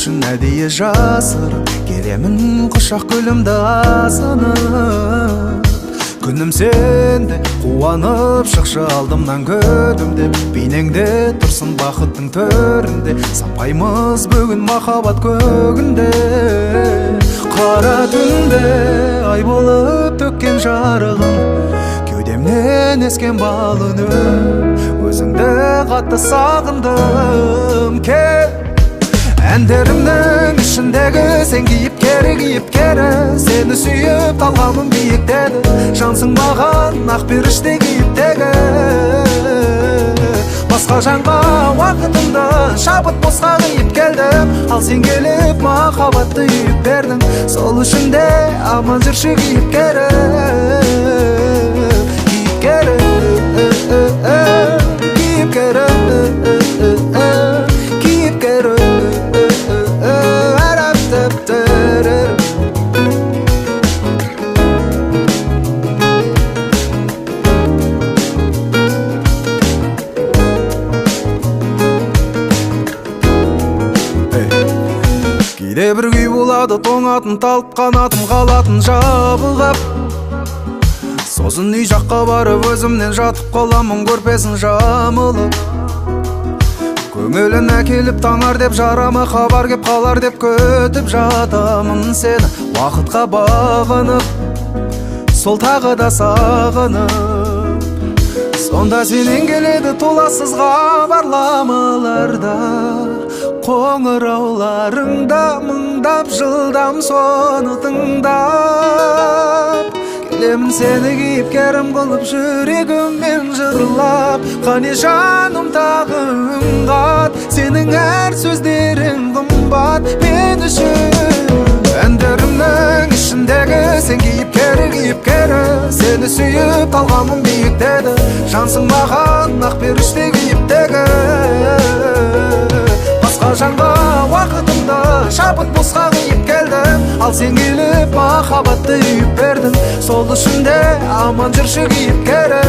үшін әдейі жасырып келемін құшақ гүлімді асынып. Күнім сенде қуанып шықшы алдымнан көдім деп, бейнеңде тұрсын бақыттың төрінде, сапаймыз бүгін махаббат көгінде. Қара түнде ай болып төккен жарығын, кеудемнен ескен бал үнім, өзіңді қатты сағындым. Әндерімнің ішіндегі сен кейіпкері, сені сүйіп талғамым биіктеді. Жансың маған ақ періште кейіптегі, басқа жанға уақытымды шабыт босқа қиып келдім. Ал сен келіп махаббатты үйіп бердің, сол үшін де аман жүрші кейіпкері. Кейде бір күй болады, тоңатын талып қанатым қалатын жабылғап. Сосын үй жаққа барып өзімнен жатып қаламын көрпесін жамылып. Көңілін әкеліп таңар деп жарама хабар кеп қалар деп көтіп жатамын сені уақытқа бағынып, сол тағы да сағынып. Сонда сенен келеді толассыз хабарламаларда, қоңырауларыңда мыңдап жылдам соны тыңдап. Келемін сені кейіпкерім қылып жүрегіммен жырлап. Қане жаным тағы үн қат, сенің әр сөздерің қымбат мен үшін. Әндерімнің ішіндегі сен кейіпкері, сені сүйіп талғамым биіктеді. Жансың маған ақ періште кейіптегі, басқа жанға уақытымды шабыт босқа қиып келдім. Ал сен келіп махаббатты үйіп бердің, сол үшін де аман жүрші кейіпкері.